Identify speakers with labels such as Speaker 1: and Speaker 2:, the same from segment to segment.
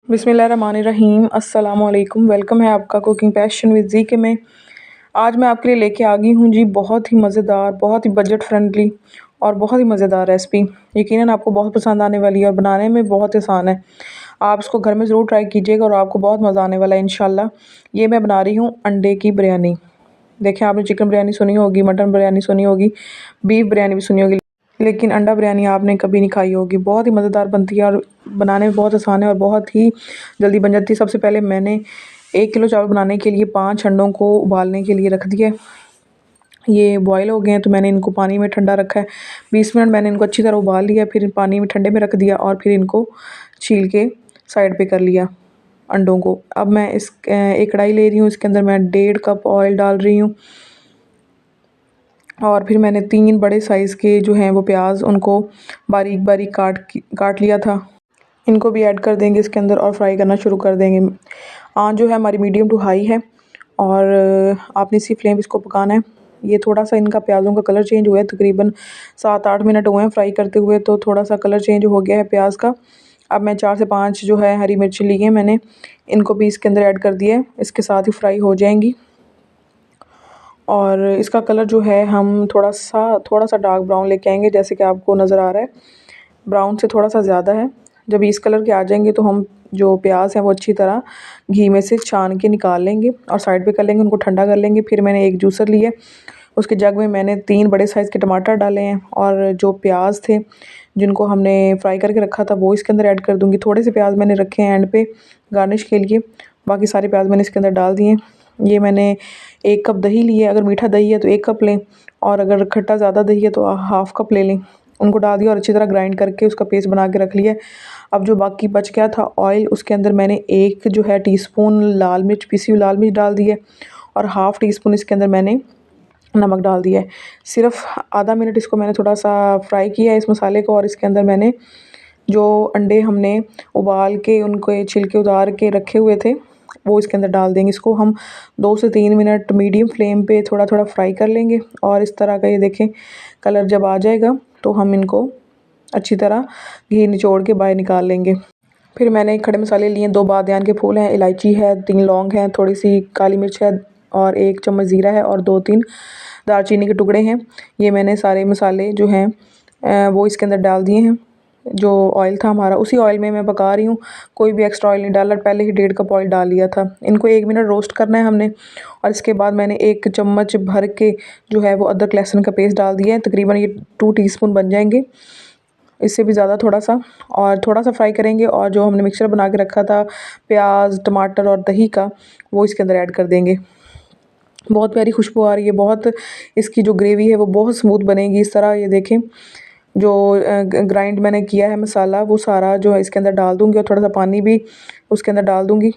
Speaker 1: बिस्मिल्लाहिर्रहमानिर्रहीम। अस्सलाम वालेकुम। वेलकम है आपका कुकिंग पैशन विद जी के में। आज मैं आपके लिए लेके आ गई हूँ जी बहुत ही मज़ेदार, बहुत ही बजट फ्रेंडली और बहुत ही मज़ेदार रेसिपी। यकीनन आपको बहुत पसंद आने वाली है और बनाने में बहुत आसान है। आप इसको घर में ज़रूर ट्राई कीजिएगा और आपको बहुत मज़ा आने वाला है इंशाल्लाह। ये मैं बना रही हूँ अंडे की बिरयानी। देखें, आपने चिकन बिरयानी सुनी होगी, मटन बिरयानी सुनी होगी, बीफ बिरयानी भी सुनी होगी, लेकिन अंडा बिरयानी आपने कभी नहीं खाई होगी। बहुत ही मज़ेदार बनती है और बनाने में बहुत आसान है और बहुत ही जल्दी बन जाती है। सबसे पहले मैंने 1 किलो चावल बनाने के लिए 5 अंडों को उबालने के लिए रख दिया। ये बॉयल हो गए हैं तो मैंने इनको पानी में ठंडा रखा है। 20 मिनट मैंने इनको अच्छी तरह उबाल लिया, फिर पानी में ठंडे में रख दिया और फिर इनको छील के साइड पे कर लिया अंडों को। अब मैं एक कढ़ाई ले रही हूँ, इसके अंदर मैं 1.5 कप ऑयल डाल रही हूँ और फिर मैंने 3 बड़े साइज़ के जो हैं वो प्याज उनको बारीक बारीक काट लिया था। इनको भी ऐड कर देंगे इसके अंदर और फ्राई करना शुरू कर देंगे। आंच जो है हमारी मीडियम टू हाई है और आपने इसी फ्लेम इसको पकाना है। ये थोड़ा सा इनका प्याज़ों का कलर चेंज हुआ है, तकरीबन 7-8 मिनट हुए हैं फ्राई करते हुए, तो थोड़ा सा कलर चेंज हो गया है प्याज का। अब मैं 4 से 5 जो है हरी मिर्च ली है मैंने, इनको भी इसके अंदर ऐड कर दिया है। इसके साथ ही फ्राई हो जाएंगी और इसका कलर जो है हम थोड़ा सा डार्क ब्राउन लेके आएंगे, जैसे कि आपको नज़र आ रहा है ब्राउन से थोड़ा सा ज़्यादा है। जब इस कलर के आ जाएंगे तो हम जो प्याज है वो अच्छी तरह घी में से छान के निकाल लेंगे और साइड पे कर लेंगे, उनको ठंडा कर लेंगे। फिर मैंने एक जूसर लिया, उसके जग में मैंने 3 बड़े साइज़ के टमाटर डाले हैं और जो प्याज थे जिनको हमने फ्राई करके रखा था वो इसके अंदर ऐड कर दूँगी। थोड़े से प्याज मैंने रखे हैं एंड पे गार्निश के लिए, बाकी सारे प्याज मैंने इसके अंदर डाल दिए। ये मैंने 1 कप दही ली है, अगर मीठा दही है तो 1 कप लें और अगर खट्टा ज़्यादा दही है तो हाफ़ कप ले लें। उनको डाल दिया और अच्छी तरह ग्राइंड करके उसका पेस्ट बना के रख लिया। अब जो बाकी बच गया था ऑयल, उसके अंदर मैंने 1 जो है टीस्पून लाल मिर्च, पिसी हुई लाल मिर्च डाल दी है और हाफ़ टी स्पून इसके अंदर मैंने नमक डाल दिया है। सिर्फ आधा मिनट इसको मैंने थोड़ा सा फ्राई किया है इस मसाले को और इसके अंदर मैंने जो अंडे हमने उबाल के उनको छिलके उतार के रखे हुए थे वो इसके अंदर डाल देंगे। इसको हम 2 से 3 मिनट मीडियम फ्लेम पे थोड़ा थोड़ा फ्राई कर लेंगे और इस तरह का ये देखें कलर जब आ जाएगा तो हम इनको अच्छी तरह घी निचोड़ के बाहर निकाल लेंगे। फिर मैंने खड़े मसाले लिए, 2 बादियान के फूल हैं, इलायची है, 3 लौंग हैं, थोड़ी सी काली मिर्च है और 1 चम्मच ज़ीरा है और 2-3 दालचीनी के टुकड़े हैं। ये मैंने सारे मसाले जो हैं वो इसके अंदर डाल दिए हैं। जो ऑयल था हमारा उसी ऑयल में मैं पका रही हूँ, कोई भी एक्स्ट्रा ऑयल नहीं डाला, पहले ही 1.5 कप ऑयल डाल लिया था। इनको 1 मिनट रोस्ट करना है हमने और इसके बाद मैंने 1 चम्मच भर के जो है वो अदरक लहसुन का पेस्ट डाल दिया है। तकरीबन ये 2 टीस्पून बन जाएंगे, इससे भी ज़्यादा थोड़ा सा, और थोड़ा सा फ्राई करेंगे और जो हमने मिक्सचर बना के रखा था प्याज टमाटर और दही का वो इसके अंदर ऐड कर देंगे। बहुत प्यारी खुशबू आ रही है, बहुत इसकी जो ग्रेवी है वो बहुत स्मूथ बनेगी इस तरह। ये देखें जो ग्राइंड मैंने किया है मसाला वो सारा जो है इसके अंदर डाल दूँगी और थोड़ा सा पानी भी उसके अंदर डाल दूँगी।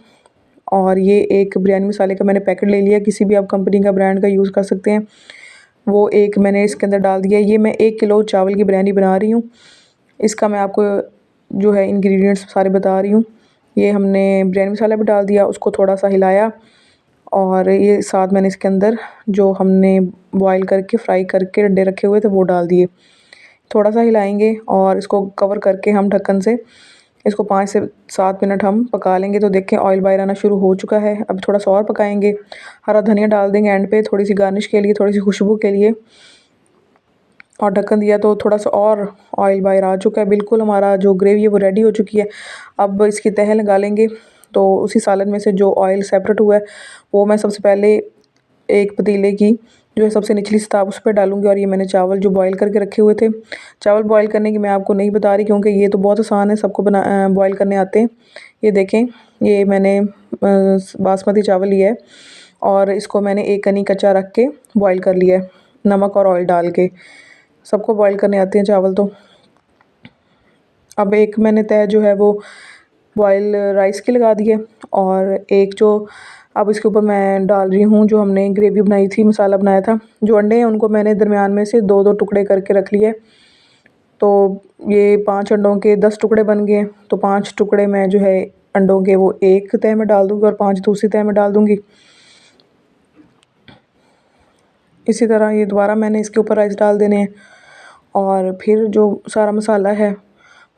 Speaker 1: और ये एक बिरयानी मसाले का मैंने पैकेट ले लिया, किसी भी आप कंपनी का ब्रांड का यूज़ कर सकते हैं, वो एक मैंने इसके अंदर डाल दिया। ये मैं 1 किलो चावल की बिरयानी बना रही हूँ, इसका मैं आपको जो है इंग्रेडिएंट्स सारे बता रही हूँ। ये हमने बिरयानी मसाला भी डाल दिया, उसको थोड़ा सा हिलाया और ये साथ मैंने इसके अंदर जो हमने बॉईल करके फ्राई करके अंडे रखे हुए थे वो डाल दिए। थोड़ा सा हिलाएंगे और इसको कवर करके हम ढक्कन से इसको 5 से 7 मिनट हम पका लेंगे। तो देखें ऑयल बाहर आना शुरू हो चुका है। अब थोड़ा सा और पकाएंगे, हरा धनिया डाल देंगे एंड पे थोड़ी सी गार्निश के लिए, थोड़ी सी खुशबू के लिए, और ढक्कन दिया तो थोड़ा सा और ऑयल बाहर आ चुका है। बिल्कुल हमारा जो ग्रेवी है वो रेडी हो चुकी है। अब इसकी तह लगा लेंगे। तो उसी सालन में से जो ऑयल सेपरेट हुआ है वो मैं सबसे पहले एक पतीले की जो है सबसे निचली सतह उस पर डालूंगी और ये मैंने चावल जो बॉईल करके रखे हुए थे, चावल बॉईल करने की मैं आपको नहीं बता रही क्योंकि ये तो बहुत आसान है, सबको बॉईल करने आते हैं। ये देखें, ये मैंने बासमती चावल लिया है और इसको मैंने एक कनी कच्चा रख के बॉईल कर लिया है नमक और ऑयल डाल के। सबको बॉईल करने आते हैं चावल तो। अब एक मैंने तय जो है वो बॉयल राइस की लगा दी है और एक जो अब इसके ऊपर मैं डाल रही हूँ जो हमने ग्रेवी बनाई थी, मसाला बनाया था। जो अंडे हैं उनको मैंने दरमियान में से 2-2 टुकड़े करके रख लिए। तो ये 5 अंडों के 10 टुकड़े बन गए, तो 5 टुकड़े मैं जो है अंडों के वो एक तह में डाल दूँगी और 5 दूसरी तह में डाल दूँगी। इसी तरह ये दोबारा मैंने इसके ऊपर राइस डाल देने हैं और फिर जो सारा मसाला है